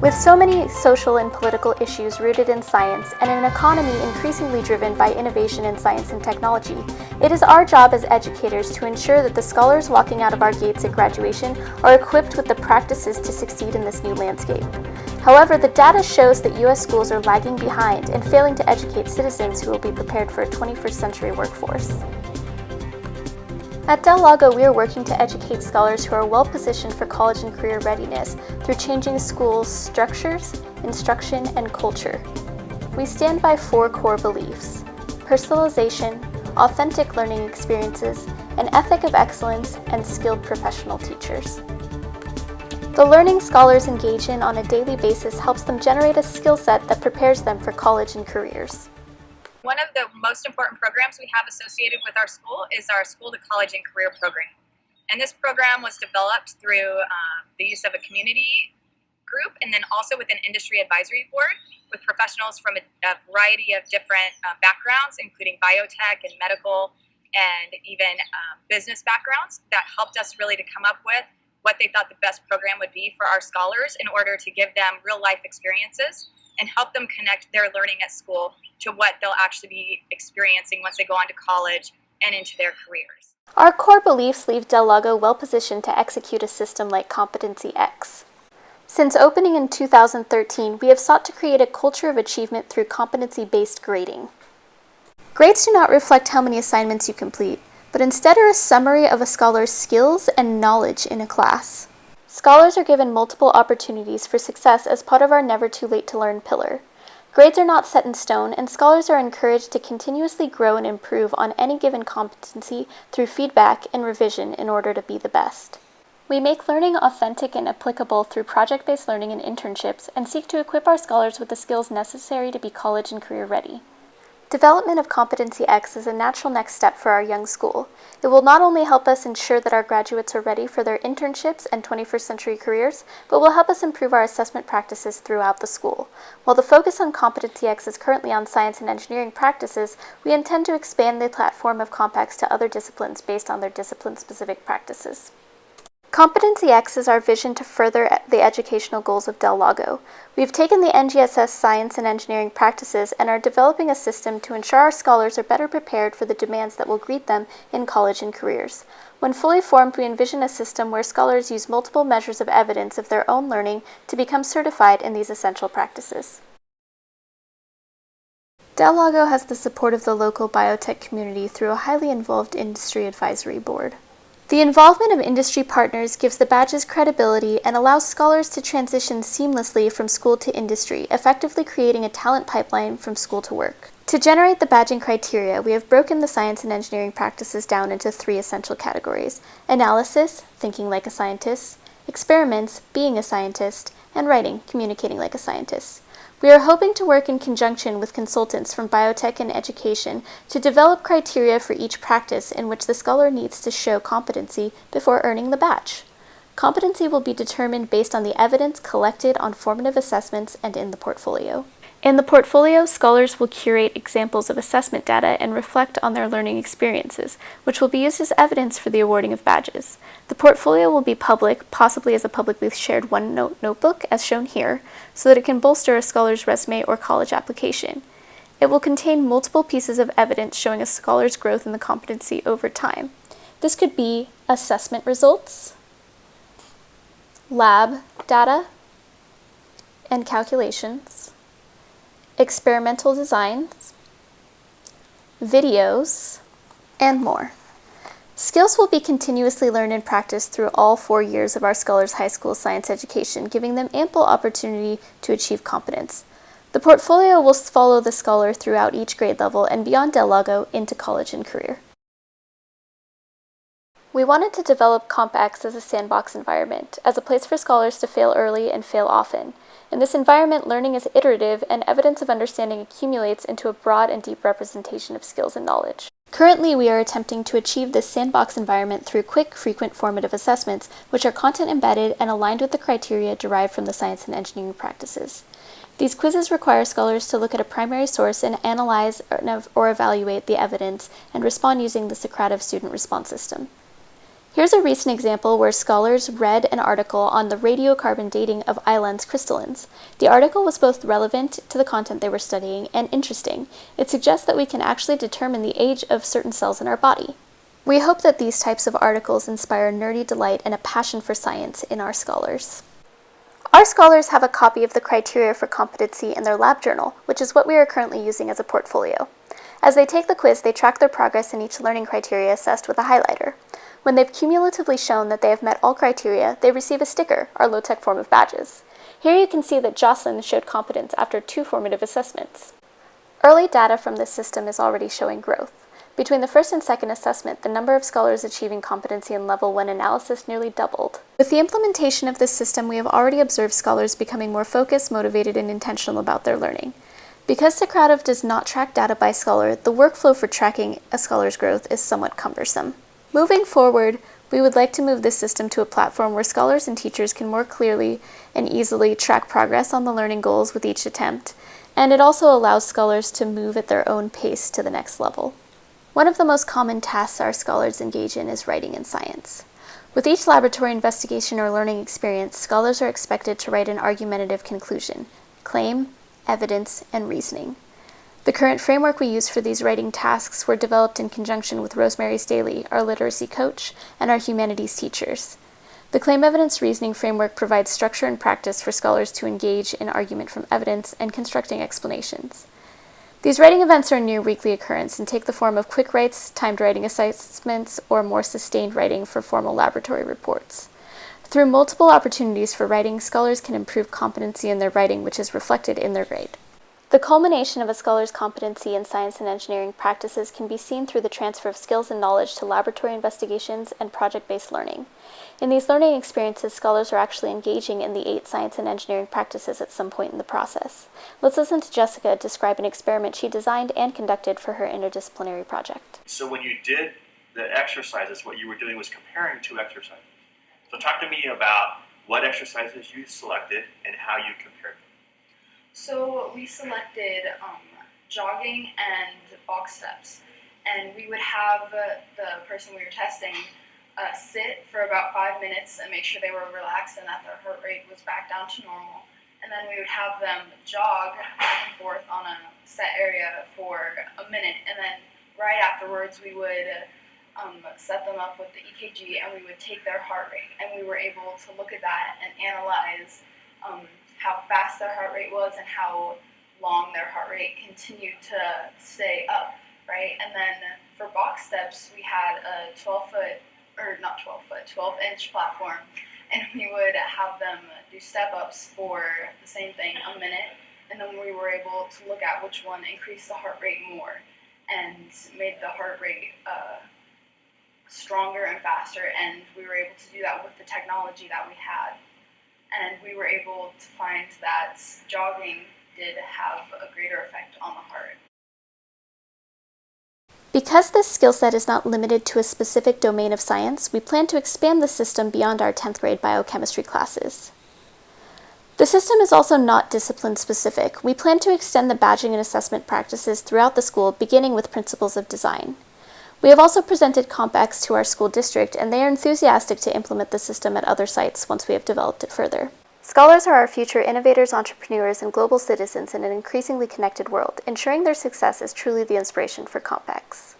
With so many social and political issues rooted in science and an economy increasingly driven by innovation in science and technology, it is our job as educators to ensure that the scholars walking out of our gates at graduation are equipped with the practices to succeed in this new landscape. However, the data shows that U.S. schools are lagging behind and failing to educate citizens who will be prepared for a 21st century workforce. At Del Lago, we are working to educate scholars who are well-positioned for college and career readiness through changing schools' structures, instruction, and culture. We stand by 4 core beliefs: personalization, authentic learning experiences, an ethic of excellence, and skilled professional teachers. The learning scholars engage in on a daily basis helps them generate a skill set that prepares them for college and careers. One of the most important programs we have associated with our school is our School to College and Career program. And this program was developed through the use of a community group and then also with an industry advisory board with professionals from a variety of different backgrounds, including biotech and medical and even business backgrounds that helped us really to come up with what they thought the best program would be for our scholars in order to give them real life experiences and help them connect their learning at school to what they'll actually be experiencing once they go on to college and into their careers. Our core beliefs leave Del Lago well positioned to execute a system like Competency X. Since opening in 2013, we have sought to create a culture of achievement through competency-based grading. Grades do not reflect how many assignments you complete, but instead are a summary of a scholar's skills and knowledge in a class. Scholars are given multiple opportunities for success as part of our Never Too Late to Learn pillar. Grades are not set in stone, and scholars are encouraged to continuously grow and improve on any given competency through feedback and revision in order to be the best. We make learning authentic and applicable through project-based learning and internships, and seek to equip our scholars with the skills necessary to be college and career ready. Development of Competency X is a natural next step for our young school. It will not only help us ensure that our graduates are ready for their internships and 21st century careers, but will help us improve our assessment practices throughout the school. While the focus on Competency X is currently on science and engineering practices, we intend to expand the platform of CompX to other disciplines based on their discipline-specific practices. Competency X is our vision to further the educational goals of Del Lago. We've taken the NGSS science and engineering practices and are developing a system to ensure our scholars are better prepared for the demands that will greet them in college and careers. When fully formed, we envision a system where scholars use multiple measures of evidence of their own learning to become certified in these essential practices. Del Lago has the support of the local biotech community through a highly involved industry advisory board. The involvement of industry partners gives the badges credibility and allows scholars to transition seamlessly from school to industry, effectively creating a talent pipeline from school to work. To generate the badging criteria, we have broken the science and engineering practices down into 3 essential categories: analysis, thinking like a scientist; experiments, being a scientist; and writing, communicating like a scientist. We are hoping to work in conjunction with consultants from biotech and education to develop criteria for each practice in which the scholar needs to show competency before earning the badge. Competency will be determined based on the evidence collected on formative assessments and in the portfolio. In the portfolio, scholars will curate examples of assessment data and reflect on their learning experiences, which will be used as evidence for the awarding of badges. The portfolio will be public, possibly as a publicly shared OneNote notebook, as shown here, so that it can bolster a scholar's resume or college application. It will contain multiple pieces of evidence showing a scholar's growth in the competency over time. This could be assessment results, lab data and calculations, experimental designs, videos, and more. Skills will be continuously learned and practiced through all 4 years of our scholars' high school science education, giving them ample opportunity to achieve competence. The portfolio will follow the scholar throughout each grade level and beyond Del Lago into college and career. We wanted to develop CompX as a sandbox environment, as a place for scholars to fail early and fail often. In this environment, learning is iterative and evidence of understanding accumulates into a broad and deep representation of skills and knowledge. Currently, we are attempting to achieve this sandbox environment through quick, frequent formative assessments, which are content embedded and aligned with the criteria derived from the science and engineering practices. These quizzes require scholars to look at a primary source and analyze or evaluate the evidence and respond using the Socrative student response system. Here's a recent example where scholars read an article on the radiocarbon dating of islands crystallines. The article was both relevant to the content they were studying and interesting. It suggests that we can actually determine the age of certain cells in our body. We hope that these types of articles inspire nerdy delight and a passion for science in our scholars. Our scholars have a copy of the criteria for competency in their lab journal, which is what we are currently using as a portfolio. As they take the quiz, they track their progress in each learning criteria assessed with a highlighter. When they've cumulatively shown that they have met all criteria, they receive a sticker, our low-tech form of badges. Here you can see that Jocelyn showed competence after 2 formative assessments. Early data from this system is already showing growth. Between the first and second assessment, the number of scholars achieving competency in Level 1 analysis nearly doubled. With the implementation of this system, we have already observed scholars becoming more focused, motivated, and intentional about their learning. Because Socrative does not track data by scholar, the workflow for tracking a scholar's growth is somewhat cumbersome. Moving forward, we would like to move this system to a platform where scholars and teachers can more clearly and easily track progress on the learning goals with each attempt, and it also allows scholars to move at their own pace to the next level. One of the most common tasks our scholars engage in is writing in science. With each laboratory investigation or learning experience, scholars are expected to write an argumentative conclusion, claim, evidence, and reasoning. The current framework we use for these writing tasks were developed in conjunction with Rosemary Staley, our literacy coach, and our humanities teachers. The claim evidence reasoning framework provides structure and practice for scholars to engage in argument from evidence and constructing explanations. These writing events are a near weekly occurrence and take the form of quick writes, timed writing assessments, or more sustained writing for formal laboratory reports. Through multiple opportunities for writing, scholars can improve competency in their writing, which is reflected in their grade. The culmination of a scholar's competency in science and engineering practices can be seen through the transfer of skills and knowledge to laboratory investigations and project-based learning. In these learning experiences, scholars are actually engaging in the 8 science and engineering practices at some point in the process. Let's listen to Jessica describe an experiment she designed and conducted for her interdisciplinary project. So when you did the exercises, what you were doing was comparing 2 exercises. So talk to me about what exercises you selected and how you compared them. So we selected jogging and box steps, and we would have the person we were testing sit for about 5 minutes and make sure they were relaxed and that their heart rate was back down to normal. And then we would have them jog back and forth on a set area for a minute, and then right afterwards we would set them up with the EKG, and we would take their heart rate, and we were able to look at that and analyze how fast their heart rate was and how long their heart rate continued to stay up, right? And then for box steps, we had a 12-inch platform, and we would have them do step-ups for the same thing, a minute, and then we were able to look at which one increased the heart rate more and made the heart rate stronger and faster, and we were able to do that with the technology that we had. And we were able to find that jogging did have a greater effect on the heart. Because this skill set is not limited to a specific domain of science, we plan to expand the system beyond our 10th grade biochemistry classes. The system is also not discipline specific. We plan to extend the badging and assessment practices throughout the school, beginning with principles of design. We have also presented CompX to our school district, and they are enthusiastic to implement the system at other sites once we have developed it further. Scholars are our future innovators, entrepreneurs, and global citizens in an increasingly connected world. Ensuring their success is truly the inspiration for CompX.